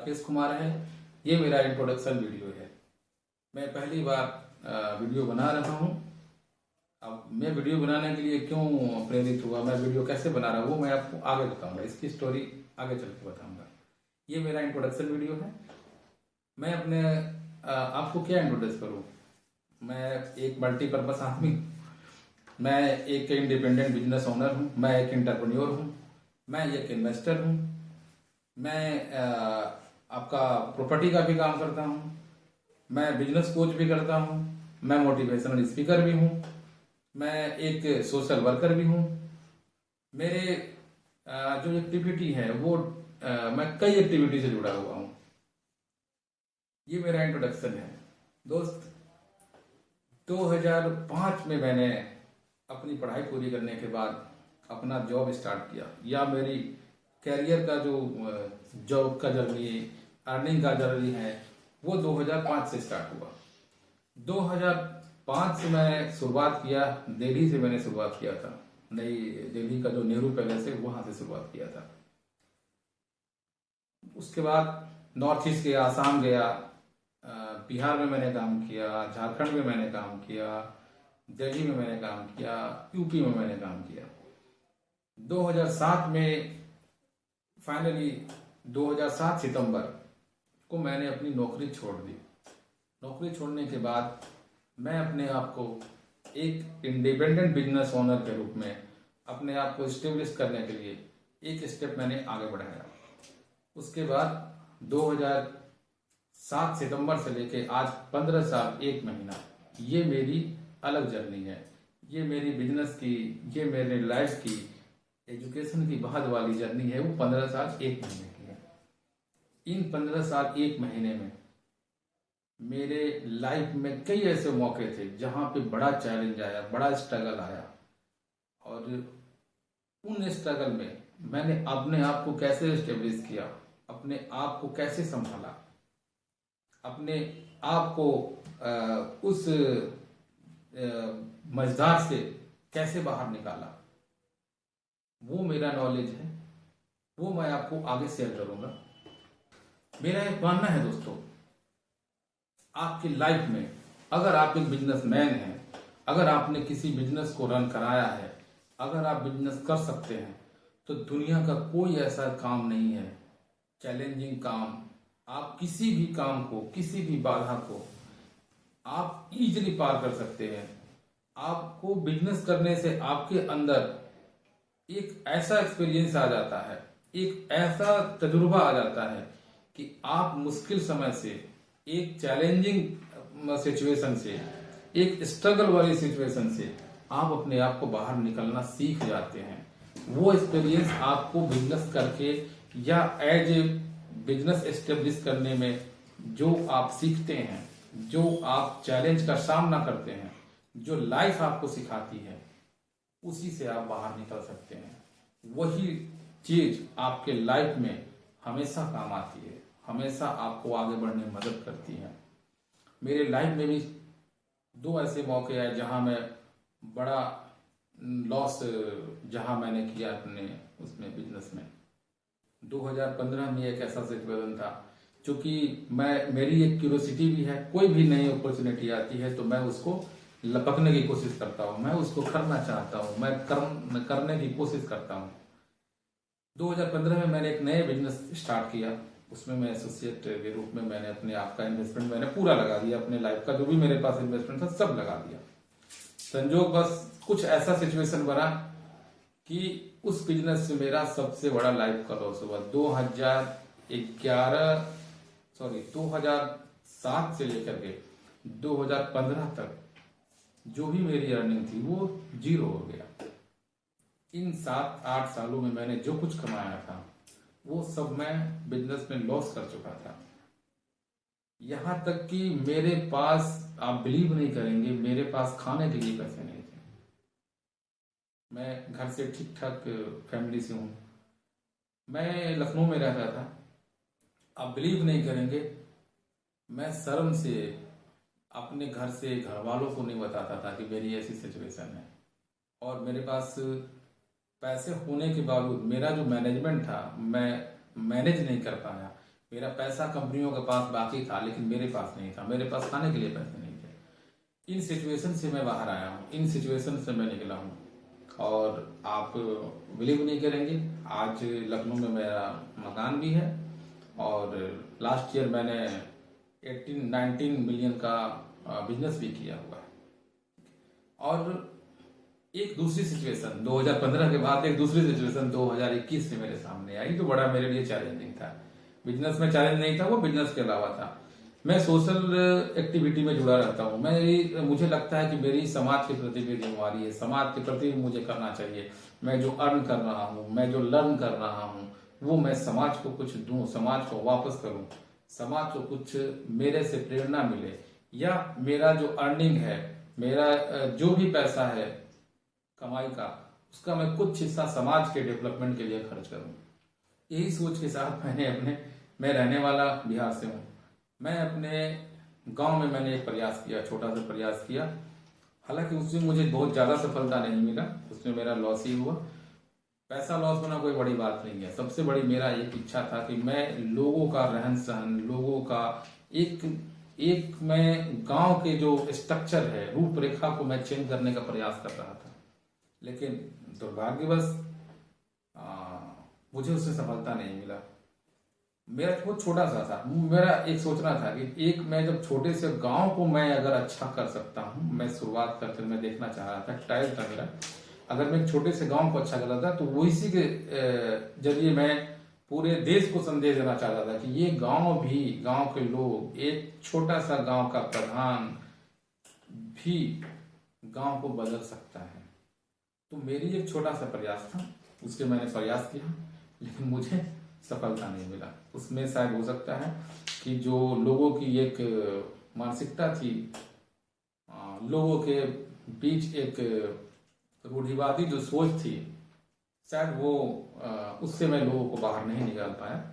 राकेश कुमार है। ये मेरा इंट्रोडक्शन वीडियो है। मैं पहली बार वीडियो बना रहा हूँ। अब मैं वीडियो बनाने के लिए क्यों प्रेरित हुआ, मैं वीडियो कैसे बना रहा हूँ, वो मैं आपको आगे बताऊंगा। इसकी स्टोरी आगे चल के बताऊंगा। ये मेरा इंट्रोडक्शन वीडियो है। मैं अपने आपको क्या इंट्रोड्यूस करूँ। मैं एक मल्टीपर्पज आदमी हूँ। मैं एक इंडिपेंडेंट बिजनेस ओनर हूँ। मैं एक एंटरप्रेन्योर हूँ। मैं एक इन्वेस्टर हूँ। मैं आपका प्रॉपर्टी का भी काम करता हूँ। मैं बिजनेस कोच भी करता हूँ। मैं मोटिवेशनल स्पीकर भी हूँ। मैं एक सोशल वर्कर भी हूँ। मेरे जो एक्टिविटी है वो मैं कई एक्टिविटी से जुड़ा हुआ हूँ। ये मेरा इंट्रोडक्शन है दोस्त। 2005 में मैंने अपनी पढ़ाई पूरी करने के बाद अपना जॉब स्टार्ट किया, या मेरी कैरियर का जो जॉब का जर्नी, अर्निंग का जर्नी है, वो 2005 से स्टार्ट हुआ। 2005 से मैंने शुरुआत किया, दिल्ली से मैंने शुरुआत किया था। नई दिल्ली का जो नेहरू पैलेस है वहां से शुरुआत किया था। उसके बाद नॉर्थ ईस्ट गया, आसाम गया, बिहार में मैंने काम किया, झारखंड में मैंने काम किया, दिल्ली में मैंने काम किया, यूपी में मैंने काम किया। 2007 में फाइनली 2007 सितंबर को मैंने अपनी नौकरी छोड़ दी। नौकरी छोड़ने के बाद मैं अपने आप को एक इंडिपेंडेंट बिजनेस ओनर के रूप में अपने आप को स्टेब्लिश करने के लिए एक स्टेप मैंने आगे बढ़ाया। उसके बाद 2007 सितंबर से लेके आज 15 साल 1 महीना, ये मेरी अलग जर्नी है। ये मेरी बिजनेस की, ये मेरे लाइफ की, एजुकेशन की बाद वाली जर्नी है, वो 15 साल 1 महीने की है। इन 15 साल 1 महीने में मेरे लाइफ में कई ऐसे मौके थे जहां पे बड़ा चैलेंज आया, बड़ा स्ट्रगल आया, और उन स्ट्रगल में मैंने अपने आप को कैसे स्टेब्लिश किया, अपने आप को कैसे संभाला, अपने आप को उस मझधार से कैसे बाहर निकाला, वो मेरा नॉलेज है। वो मैं आपको आगे शेयर करूंगा। मेरा एक मानना है दोस्तों, आपकी लाइफ में अगर आप एक बिजनेसमैन हैं, अगर आपने किसी बिजनेस को रन कराया है, अगर आप बिजनेस कर सकते हैं, तो दुनिया का कोई ऐसा काम नहीं है, चैलेंजिंग काम, आप किसी भी काम को, किसी भी बाधा को आप इजीली पार कर सकते हैं। आपको बिजनेस करने से आपके अंदर एक ऐसा एक्सपीरियंस आ जाता है, एक ऐसा तजुर्बा आ जाता है कि आप मुश्किल समय से, एक चैलेंजिंग सिचुएशन से, एक स्ट्रगल वाली सिचुएशन से आप अपने आप को बाहर निकलना सीख जाते हैं। वो एक्सपीरियंस आपको बिजनेस करके या एज ए बिजनेस एस्टेब्लिश करने में जो आप सीखते हैं, जो आप चैलेंज का सामना करते हैं, जो लाइफ आपको सिखाती है, उसी से आप बाहर निकल सकते हैं। वही चीज आपके लाइफ में हमेशा काम आती है, हमेशा आपको आगे बढ़ने में मदद करती है। मेरे लाइफ में भी 2 ऐसे मौके आए जहां मैं बड़ा लॉस, जहां मैंने किया अपने उसमें बिजनेस में। 2015 में एक ऐसा सिचुएशन था, क्योंकि मेरी एक क्यूरियोसिटी भी है, कोई भी नई अपॉर्चुनिटी आती है तो मैं उसको लपकने की कोशिश करता हूँ, मैं उसको करना चाहता हूँ, मैं करने की कोशिश करता हूँ। 2015 में मैंने एक नए बिजनेस स्टार्ट किया। उसमें मैं एसोसिएट के रूप में मैंने अपने आप का इन्वेस्टमेंट मैंने पूरा लगा दिया, अपने लाइफ का जो भी मेरे पास इन्वेस्टमेंट था सब लगा दिया। संजोग बस कुछ ऐसा सिचुएशन बना कि उस बिजनेस से मेरा सबसे बड़ा लाइफ का लॉस हुआ। 2007 से लेकर के 2015 तक जो भी मेरी अर्निंग थी वो 0 हो गया। इन 7-8 सालों में मैंने जो कुछ कमाया था वो सब मैं बिजनेस में लॉस कर चुका था। यहां तक कि मेरे पास, आप बिलीव नहीं करेंगे, मेरे पास खाने के लिए पैसे नहीं थे। मैं घर से ठीक ठाक फैमिली से हूं, मैं लखनऊ में रहता था। आप बिलीव नहीं करेंगे, मैं शर्म से अपने घर से घर वालों को नहीं बताता था कि मेरी ऐसी सिचुएशन है। और मेरे पास पैसे होने के बावजूद मेरा जो मैनेजमेंट था, मैं मैनेज नहीं कर पाया। मेरा पैसा कंपनियों के पास बाकी था, लेकिन मेरे पास नहीं था, मेरे पास खाने के लिए पैसे नहीं थे। इन सिचुएशन से मैं बाहर आया हूँ, इन सिचुएशन से मैं निकला हूँ। और आप बिलीव नहीं करेंगे, आज लखनऊ में मेरा मकान भी है, और लास्ट ईयर मैंने 19 मिलियन का बिजनेस भी किया हुआ है। और एक दूसरी सिचुएशन 2015 के बाद एक दूसरी सिचुएशन 2021 में मेरे सामने आई, जो बड़ा मेरे लिए चैलेंजिंग था। बिजनेस में चैलेंज नहीं था, वो बिजनेस के अलावा था। मैं सोशल एक्टिविटी में जुड़ा रहता हूँ। मुझे लगता है कि मेरी समाज के प्रति भी जिम्मेवारी है, समाज के प्रति भी मुझे करना चाहिए। मैं जो अर्न कर रहा हूँ, मैं जो लर्न कर रहा हूँ, वो मैं समाज को कुछ दूं, समाज को वापस करूं, समाज को कुछ मेरे से प्रेरणा मिले, या मेरा जो अर्निंग है, मेरा जो भी पैसा है कमाई का, उसका मैं कुछ हिस्सा समाज के डेवलपमेंट के लिए खर्च करूं। यही सोच के साथ मैं रहने वाला बिहार से हूँ। मैं अपने गांव में मैंने एक प्रयास किया, छोटा सा प्रयास किया। हालांकि उसमें मुझे बहुत ज़्यादा सफलता नहीं मिला, उसमें मेरा लॉस ही हुआ। पैसा लॉस होना कोई बड़ी बात नहीं है। सबसे बड़ी मेरा एक इच्छा था कि मैं लोगों का रहन सहन, लोगों का एक एक मैं गांव के जो स्ट्रक्चर है, रूपरेखा को मैं चेंज करने का प्रयास कर रहा था। लेकिन दुर्भाग्यवश मुझे उससे सफलता नहीं मिला। मेरा बहुत छोटा सा था। मेरा एक सोचना था कि एक मैं जब छोटे से गांव को मैं अगर अच्छा कर सकता हूं, मैं शुरुआत करते मैं देखना चाह रहा था, ट्रायल था मेरा। अगर मैं एक छोटे से गांव को अच्छा कर रहा था तो वो इसी के जरिए मैं पूरे देश को संदेश देना चाहता था कि ये गांव भी, गांव के लोग, एक छोटा सा गांव का प्रधान भी गांव को बदल सकता है। तो मेरी एक छोटा सा प्रयास था, उसके मैंने प्रयास किया, लेकिन मुझे सफलता नहीं मिला। उसमें शायद हो सकता है कि जो लोगों की एक मानसिकता थी, लोगों के बीच एक रूढ़िवादी जो सोच थी, शायद वो उससे मैं लोगों को बाहर नहीं निकाल पाया।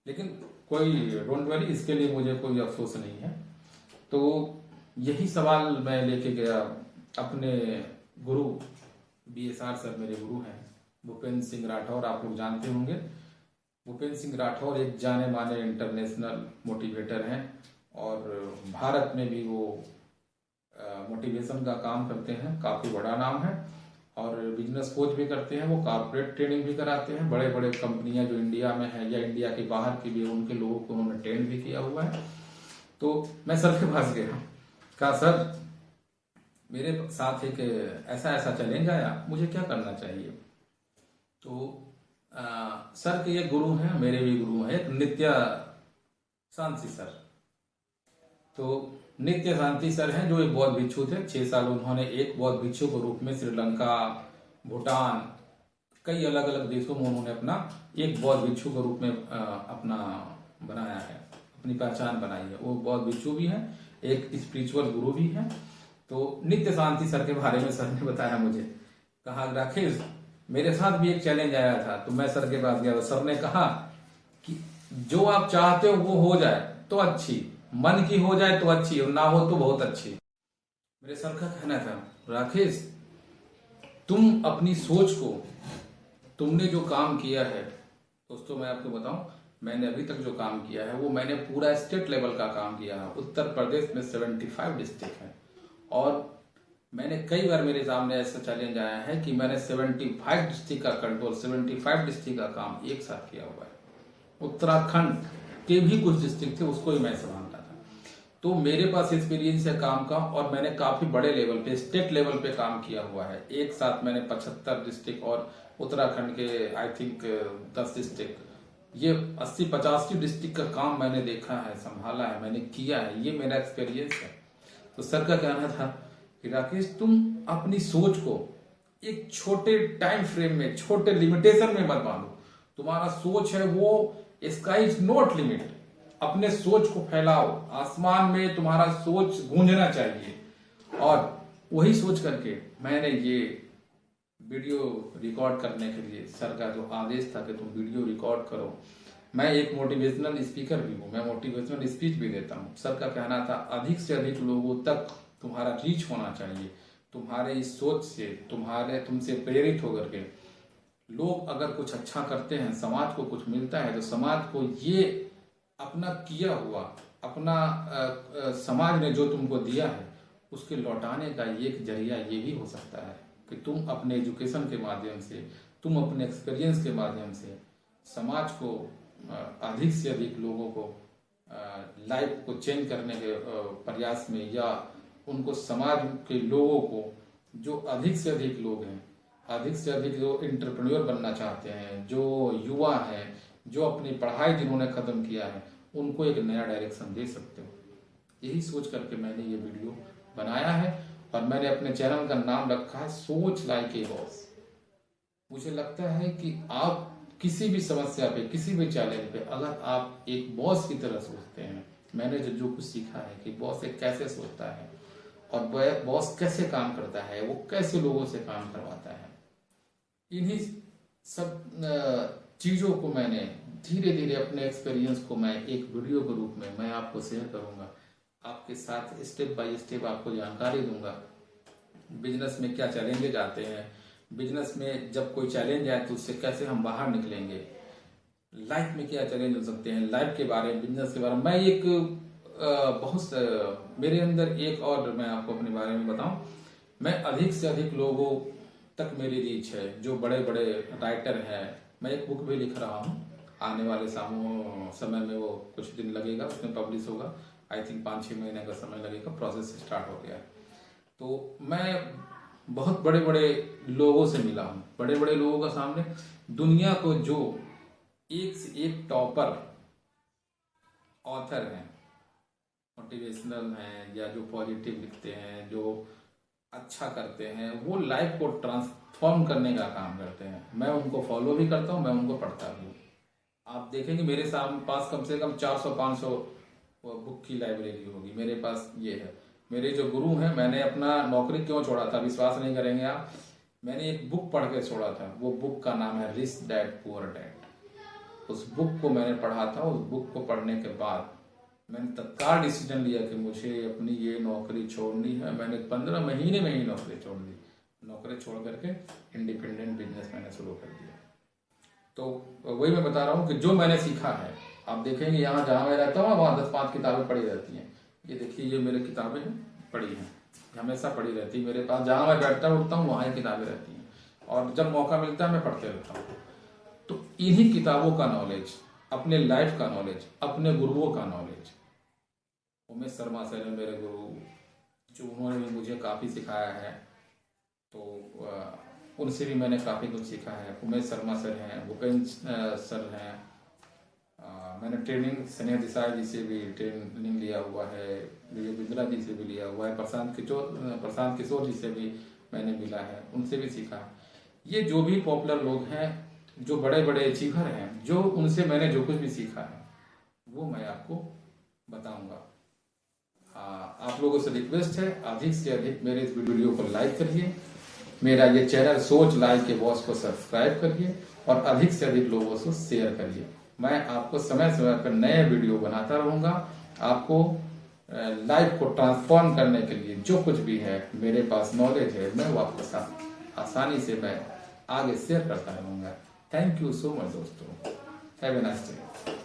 लेकिन कोई डोंट वरी, इसके लिए मुझे कोई अफसोस नहीं है। तो यही सवाल मैं लेके गया अपने गुरु BSR सर, मेरे गुरु हैं भूपेंद्र सिंह राठौर, आप लोग जानते होंगे। भूपेंद्र सिंह राठौर एक जाने माने इंटरनेशनल मोटिवेटर हैं, और भारत में भी वो मोटिवेशन का काम करते हैं, काफ़ी बड़ा नाम है। और बिजनेस कोच भी करते हैं, वो कॉर्पोरेट ट्रेनिंग भी कराते हैं। बड़े बड़े कंपनियां जो इंडिया में है या इंडिया के बाहर की भी, उनके लोगों को उन्होंने ट्रेन भी किया हुआ है। तो मैं सर के पास गया, कहा सर मेरे साथ एक ऐसा ऐसा चैलेंज आया, मुझे क्या करना चाहिए। तो सर के ये गुरु हैं, मेरे भी गुरु हैं, एक नित्य शांति सर। तो नित्य शांति सर हैं, जो एक बौद्ध भिक्षु थे। 6 साल उन्होंने एक बौद्ध भिक्षु के रूप में श्रीलंका, भूटान, कई अलग अलग देशों में उन्होंने अपना एक बौद्ध भिक्षु के रूप में अपना बनाया है, अपनी पहचान बनाई है। वो बौद्ध भिक्षु भी हैं, एक स्पिरिचुअल गुरु भी हैं। तो नित्य शांति सर के बारे में सर ने बताया मुझे, कहा राकेश मेरे साथ भी एक चैलेंज आया था। तो मैं सर के पास गया तो सर ने कहा कि जो आप चाहते हो वो हो जाए तो अच्छी, मन की हो जाए तो अच्छी, और ना हो तो बहुत अच्छी। मेरे सर का कहना था राकेश तुम अपनी सोच को, तुमने जो काम किया है, दोस्तों मैं आपको बताऊं, मैंने अभी तक जो काम किया है वो मैंने पूरा स्टेट लेवल का काम किया है। उत्तर प्रदेश में 75 डिस्ट्रिक्ट है, और मैंने कई बार, मेरे सामने ऐसा चैलेंज आया है कि मैंने 75 डिस्ट्रिक्ट का कंट्रोल, 75 डिस्ट्रिक्ट का काम एक साथ किया हुआ है। उत्तराखंड के भी कुछ डिस्ट्रिक्ट थे, उसको ही मैं संभालता था। तो मेरे पास एक्सपीरियंस है काम का, और मैंने काफी बड़े लेवल पे, स्टेट लेवल पे काम किया हुआ है। एक साथ मैंने 75 डिस्ट्रिक्ट और उत्तराखंड के आई थिंक 10 डिस्ट्रिक्ट, ये 80-85 डिस्ट्रिक्ट का काम मैंने देखा है, संभाला है, मैंने किया है, ये मेरा एक्सपीरियंस है। तो सर का कहना था कि राकेश तुम अपनी सोच को एक छोटे टाइम फ्रेम में, छोटे लिमिटेशन में मत बांधो। तुम्हारा सोच है वो स्काई इज नॉट लिमिट, अपने सोच को फैलाओ, आसमान में तुम्हारा सोच गूंजना चाहिए। और वही सोच करके मैंने ये वीडियो रिकॉर्ड करने के लिए, सर का जो आदेश था कि तुम वीडियो रिकॉर्ड करो। मैं एक मोटिवेशनल स्पीकर भी हूँ, मैं मोटिवेशनल स्पीच भी देता हूँ। सर का कहना था अधिक से अधिक लोगों तक तुम्हारा रीच होना चाहिए। तुम्हारे इस सोच से, तुमसे प्रेरित होकर के लोग अगर कुछ अच्छा करते हैं, समाज को कुछ मिलता है, तो समाज को ये अपना किया हुआ, अपना समाज ने जो तुमको दिया है उसके लौटाने का एक जरिया ये भी हो सकता है कि तुम अपने एजुकेशन के माध्यम से, तुम अपने एक्सपीरियंस के माध्यम से समाज को अधिक से अधिक लोगों को लाइफ को चेंज करने के प्रयास में, या उनको समाज के लोगों को जो अधिक से अधिक लोग हैं, अधिक से अधिक जो इंटरप्रेन्योर बनना चाहते हैं, जो युवा हैं, जो अपनी पढ़ाई जिन्होंने खत्म किया है, उनको एक नया डायरेक्शन दे सकते हो। यही सोच करके मैंने ये वीडियो बनाया है और मैंने अपने चैनल का नाम रखा है सोच लाइक ए बॉस। मुझे लगता है कि आप किसी भी समस्या पे, किसी भी चैलेंज पे अगर आप एक बॉस की तरह सोचते हैं, मैंने जो कुछ सीखा है कि बॉस एक कैसे सोचता है और बॉस कैसे काम करता है, वो कैसे लोगों से काम करवाता है, इन्हीं सब चीज़ों को मैंने धीरे धीरे अपने एक्सपीरियंस को मैं एक वीडियो के रूप में मैं आपको शेयर करूंगा, आपके साथ स्टेप बाय स्टेप आपको जानकारी दूंगा। बिजनेस में क्या चैलेंजेज आते हैं, बिजनेस में जब कोई चैलेंज आए तो उससे कैसे हम बाहर निकलेंगे, लाइफ में क्या चैलेंज हो सकते हैं, लाइफ के बारे में, बिजनेस के बारे में। मैं एक मेरे अंदर एक और मैं आपको अपने बारे में बताऊं, मैं अधिक से अधिक लोगों तक मेरी रीच है। जो बड़े बड़े राइटर हैं, मैं एक बुक भी लिख रहा हूँ, आने वाले समय में वो कुछ दिन लगेगा, उसमें पब्लिश होगा। आई थिंक 5-6 महीने का समय लगेगा, प्रोसेस स्टार्ट हो गया है। तो मैं बहुत बड़े बड़े लोगों से मिला हूँ, बड़े बड़े लोगों का सामने दुनिया को जो एक से एक टॉपर ऑथर हैं, मोटिवेशनल हैं, या जो पॉजिटिव लिखते हैं, जो अच्छा करते हैं, वो लाइफ को ट्रांसफॉर्म करने का काम करते हैं। मैं उनको फॉलो भी करता हूँ, मैं उनको पढ़ता भी हूँ। आप देखेंगे मेरे सामने पास कम से कम 400-500 बुक की लाइब्रेरी होगी मेरे पास। ये है मेरे जो गुरु हैं। मैंने अपना नौकरी क्यों छोड़ा था, विश्वास नहीं करेंगे आप। मैंने एक बुक पढ़ के छोड़ा था, वो बुक का नाम है रिच डैड पुअर डैड। उस बुक को मैंने पढ़ा था। उस बुक को पढ़ने के बाद मैंने तत्काल डिसीजन लिया कि मुझे अपनी ये नौकरी छोड़नी है। मैंने 15 महीने में ही नौकरी छोड़ दी। नौकरी छोड़ करके इंडिपेंडेंट बिजनेस मैंने शुरू कर दिया। तो वही मैं बता रहा हूँ कि जो मैंने सीखा है, आप देखेंगे यहाँ जहाँ मैं रहता हूँ वहाँ 10-5 किताबें पड़ी रहती हैं। ये देखिए, ये मेरे किताबें पड़ी हैं, हमेशा पड़ी रहती है मेरे पास। जहाँ मैं बैठता उठता हूँ वहाँ ही किताबें रहती हैं, और जब मौका मिलता है मैं पढ़ते रहता हूँ। तो इन्हीं किताबों का नॉलेज, अपने लाइफ का नॉलेज, अपने गुरुओं का नॉलेज, उमेश शर्मा सर है मेरे गुरु, जो उन्होंने भी मुझे काफ़ी सिखाया है। तो उनसे भी मैंने काफ़ी कुछ सीखा है। उमेश शर्मा सर हैं, भूपेंद्र सर हैं, मैंने ट्रेनिंग स्नेह देसाई जी से भी ट्रेनिंग लिया हुआ है, विजय बिंद्रा जी से भी लिया हुआ है, प्रशांत किशोर जी से भी मैंने मिला है, उनसे भी सीखा। ये जो भी पॉपुलर लोग हैं, जो बड़े बड़े अचीवर हैं, जो उनसे मैंने जो कुछ भी सीखा है वो मैं आपको बताऊंगा। आप लोगों से रिक्वेस्ट है, अधिक से अधिक मेरे इस वीडियो को लाइक करिए, मेरा ये चैनल सोच लाइक के बॉस को सब्सक्राइब करिए, और अधिक से अधिक लोगों से शेयर करिए। मैं आपको समय समय पर नए वीडियो बनाता रहूंगा। आपको लाइफ को ट्रांसफॉर्म करने के लिए जो कुछ भी है मेरे पास नॉलेज है, मैं वो आपके साथ आसानी से मैं आगे शेयर करता रहूंगा। थैंक यू सो मच दोस्तों। Have a nice day.